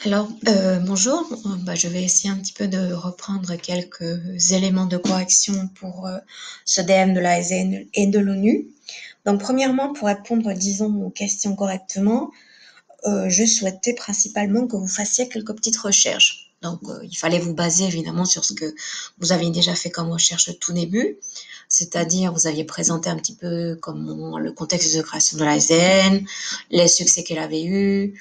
Alors, bonjour. Je vais essayer un petit peu de reprendre quelques éléments de correction pour ce DM de la SN et de l'ONU. Donc, premièrement, pour répondre, disons, aux questions correctement, je souhaitais principalement que vous fassiez quelques petites recherches. Donc, il fallait vous baser évidemment sur ce que vous aviez déjà fait comme recherche au tout début, c'est-à-dire vous aviez présenté un petit peu comment le contexte de création de la SN, les succès qu'elle avait eus,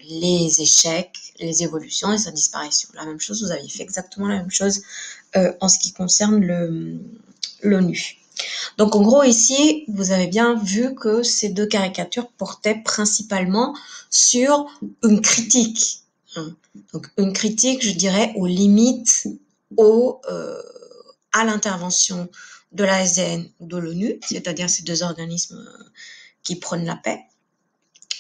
les échecs, les évolutions et sa disparition. La même chose, vous aviez fait exactement la même chose en ce qui concerne l'ONU. Donc en gros ici, vous avez bien vu que ces deux caricatures portaient principalement sur une critique. Donc une critique, je dirais, aux limites au, à l'intervention de la SDN ou de l'ONU, c'est-à-dire ces deux organismes qui prônent la paix.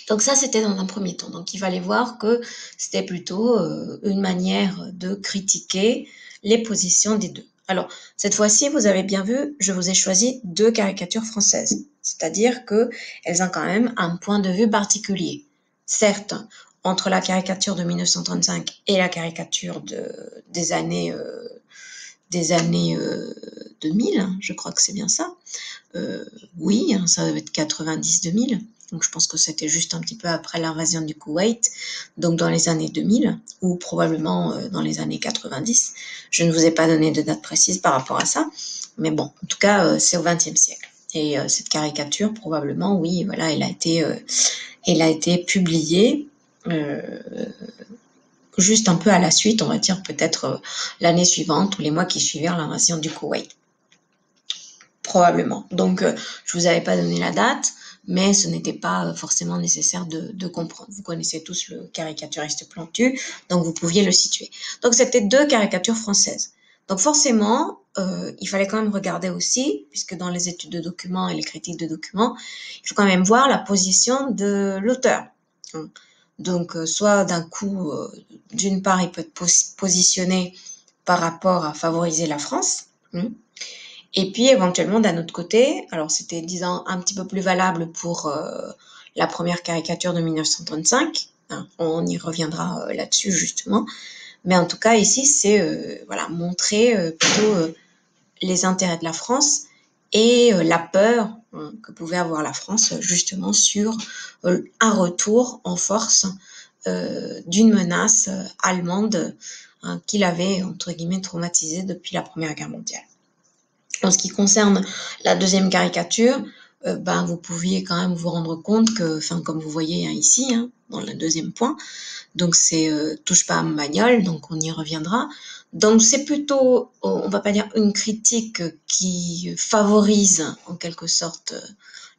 Donc ça, c'était dans un premier temps. Donc il fallait voir que c'était plutôt une manière de critiquer les positions des deux. Alors, cette fois-ci, vous avez bien vu, je vous ai choisi deux caricatures françaises. C'est-à-dire qu'elles ont quand même un point de vue particulier. Certes, entre la caricature de 1935 et la caricature des années 2000, je crois que c'est bien ça. Oui, ça va être 90-2000. Donc je pense que c'était juste un petit peu après l'invasion du Koweït, donc dans les années 2000 ou probablement dans les années 90. Je ne vous ai pas donné de date précise par rapport à ça, mais bon, en tout cas, c'est au XXe siècle. Et cette caricature, probablement, oui, voilà, elle a été publiée euh, juste un peu à la suite, on va dire peut-être l'année suivante ou les mois qui suivirent l'invasion du Koweït. Probablement. Donc, je vous avais pas donné la date, mais ce n'était pas forcément nécessaire de comprendre. Vous connaissez tous le caricaturiste Plantu, donc vous pouviez le situer. Donc, c'était deux caricatures françaises. Donc, forcément, il fallait quand même regarder aussi, puisque dans les études de documents et les critiques de documents, il faut quand même voir la position de l'auteur. Donc, soit d'un coup, d'une part, il peut être positionné par rapport à favoriser la France, et puis éventuellement d'un autre côté, alors c'était disons un petit peu plus valable pour la première caricature de 1935, hein, on y reviendra là-dessus justement, mais en tout cas ici c'est voilà montrer plutôt les intérêts de la France et la peur que pouvait avoir la France justement sur un retour en force d'une menace allemande qui l'avait entre guillemets traumatisé depuis la Première Guerre mondiale. En ce qui concerne la deuxième caricature, vous pouviez quand même vous rendre compte que, enfin, comme vous voyez ici, dans le deuxième point, donc c'est touche pas à ma bagnole, donc on y reviendra. Donc c'est plutôt, on va pas dire une critique qui favorise en quelque sorte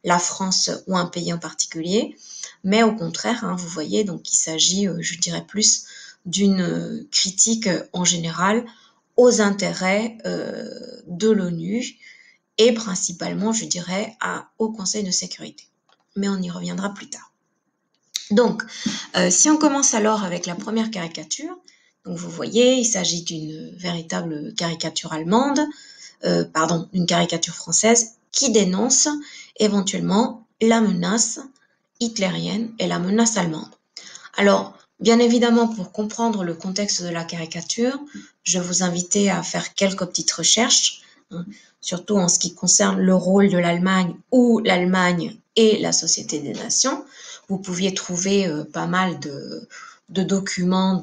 la France ou un pays en particulier, mais au contraire, vous voyez, donc il s'agit, je dirais plus d'une critique en général aux intérêts de l'ONU et principalement, je dirais, au Conseil de sécurité. Mais on y reviendra plus tard. Donc, si on commence alors avec la première caricature, donc vous voyez, il s'agit d'une véritable caricature allemande, une caricature française qui dénonce éventuellement la menace hitlérienne et la menace allemande. Alors, bien évidemment, pour comprendre le contexte de la caricature, je vous invitais à faire quelques petites recherches, surtout en ce qui concerne le rôle de l'Allemagne ou l'Allemagne et la Société des Nations. Vous pouviez trouver pas mal de documents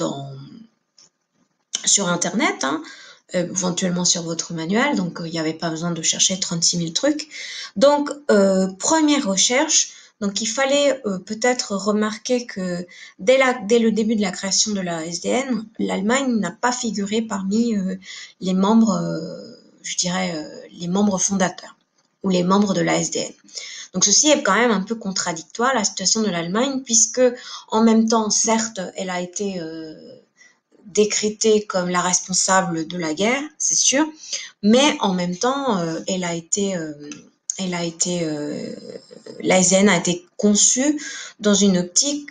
sur Internet, éventuellement sur votre manuel, donc il n'y avait pas besoin de chercher 36 000 trucs. Donc, première recherche, donc il fallait peut-être remarquer que dès le début de la création de la SDN, l'Allemagne n'a pas figuré parmi les membres, je dirais, les membres fondateurs ou les membres de la SDN. Donc ceci est quand même un peu contradictoire, la situation de l'Allemagne, puisque en même temps, certes, elle a été décrétée comme la responsable de la guerre, c'est sûr, mais en même temps, l'ASN a été conçue dans une optique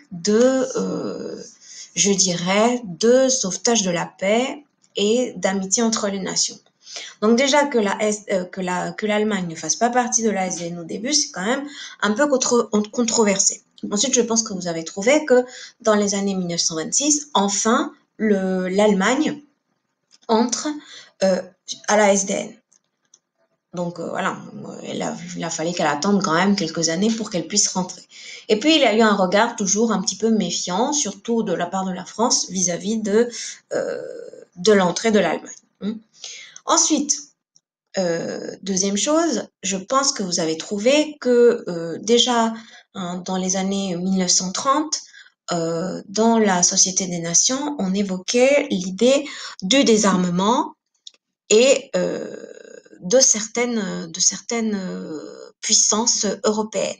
je dirais, de sauvetage de la paix et d'amitié entre les nations. Donc déjà que l'Allemagne ne fasse pas partie de l'ASN au début, c'est quand même un peu controversé. Ensuite, je pense que vous avez trouvé que dans les années 1926, enfin, l'Allemagne entre euh, à la SDN. Donc voilà, il a fallu qu'elle attende quand même quelques années pour qu'elle puisse rentrer. Et puis il y a eu un regard toujours un petit peu méfiant, surtout de la part de la France vis-à-vis euh, de l'entrée de l'Allemagne. Ensuite, deuxième chose, je pense que vous avez trouvé que déjà hein, dans les années 1930, dans la Société des Nations, on évoquait l'idée du désarmement et de certaines puissances européennes.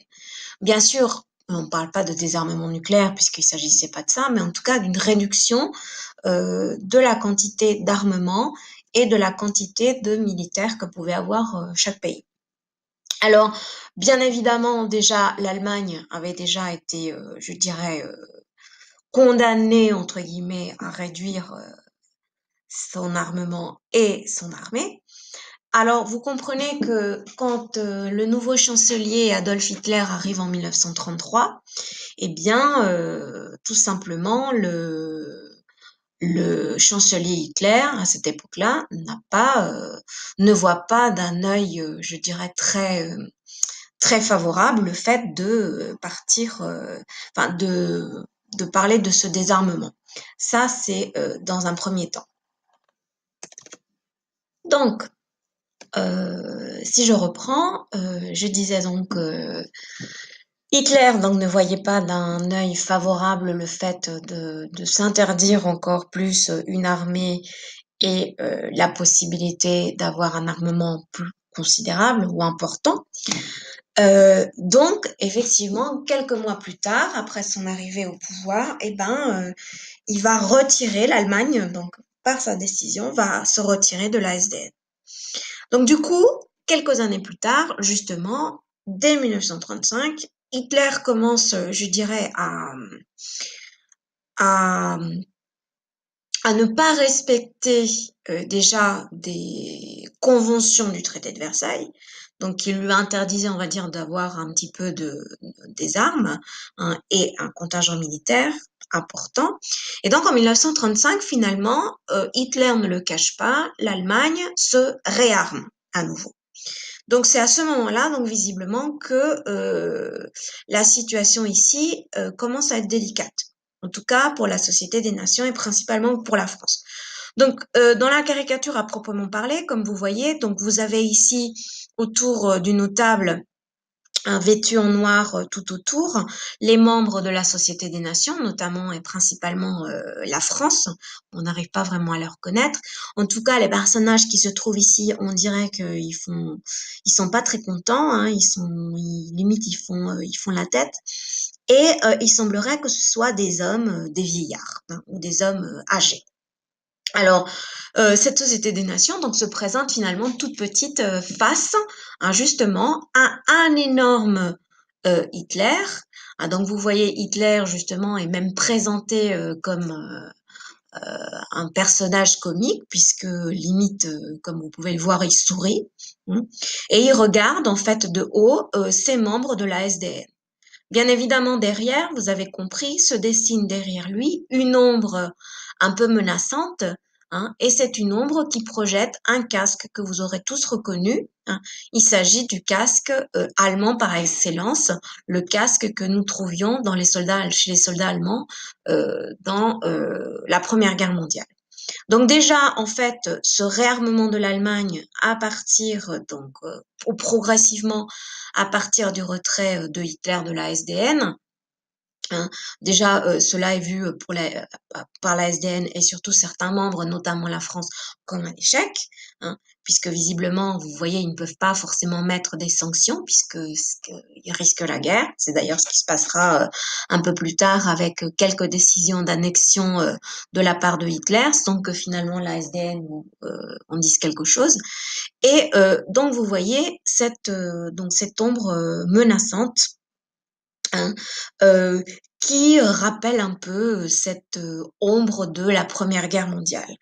Bien sûr, on ne parle pas de désarmement nucléaire puisqu'il ne s'agissait pas de ça, mais en tout cas d'une réduction de la quantité d'armement et de la quantité de militaires que pouvait avoir chaque pays. Alors, bien évidemment, déjà, l'Allemagne avait déjà été, je dirais, condamnée, entre guillemets, à réduire son armement et son armée. Alors, vous comprenez que quand le nouveau chancelier Adolf Hitler arrive en 1933, eh bien, tout simplement, le chancelier Hitler, à cette époque-là, ne voit pas d'un œil, je dirais, très favorable le fait de partir, enfin, de parler de ce désarmement. Ça, c'est dans un premier temps. Donc, si je reprends, je disais donc Hitler donc ne voyait pas d'un œil favorable le fait de s'interdire encore plus une armée et la possibilité d'avoir un armement plus considérable ou important. Donc, effectivement, quelques mois plus tard, après son arrivée au pouvoir, il va retirer l'Allemagne, donc par sa décision, va se retirer de la SDN. Donc du coup, quelques années plus tard, justement, dès 1935, Hitler commence, je dirais, à, à ne pas respecter déjà des conventions du traité de Versailles, donc qui lui interdisait, on va dire, d'avoir un petit peu des armes hein, et un contingent militaire important. Et donc en 1935, finalement, Hitler ne le cache pas, l'Allemagne se réarme à nouveau. Donc c'est à ce moment-là, donc visiblement, que la situation ici commence à être délicate. En tout cas pour la Société des Nations et principalement pour la France. Donc dans la caricature à proprement parler, comme vous voyez, donc vous avez ici autour d'une table vêtus en noir tout autour, les membres de la Société des Nations, notamment et principalement la France. On n'arrive pas vraiment à les reconnaître. En tout cas, les personnages qui se trouvent ici, on dirait ils sont pas très contents. Hein, limite, ils font la tête. Et il semblerait que ce soit des hommes, des vieillards hein, ou des hommes âgés. Alors, cette Société des Nations donc se présente finalement toute petite face hein, justement à un énorme Hitler. Ah, donc vous voyez Hitler justement est même présenté comme un personnage comique puisque limite, comme vous pouvez le voir, il sourit hein, et il regarde en fait de haut ses membres de la SDN. Bien évidemment, derrière, vous avez compris, se dessine derrière lui une ombre un peu menaçante, hein, et c'est une ombre qui projette un casque que vous aurez tous reconnu. Hein. Il s'agit du casque allemand par excellence, le casque que nous trouvions chez les soldats allemands dans la Première Guerre mondiale. Donc déjà, en fait, ce réarmement de l'Allemagne à partir, donc, ou progressivement à partir du retrait de Hitler de la SDN, hein, déjà, cela est vu par la SDN et surtout certains membres, notamment la France, comme un échec, hein, puisque visiblement, vous voyez, ils ne peuvent pas forcément mettre des sanctions puisqu'ils risquent la guerre. C'est d'ailleurs ce qui se passera un peu plus tard avec quelques décisions d'annexion de la part de Hitler, sans que finalement la SDN en dise quelque chose. Et donc, vous voyez cette ombre menaçante hein, euh, qui rappelle un peu cette ombre de la Première Guerre mondiale.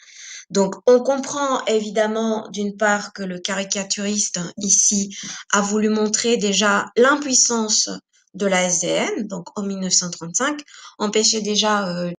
Donc, on comprend évidemment d'une part que le caricaturiste ici a voulu montrer déjà l'impuissance de la SDN, donc en 1935, empêchait déjà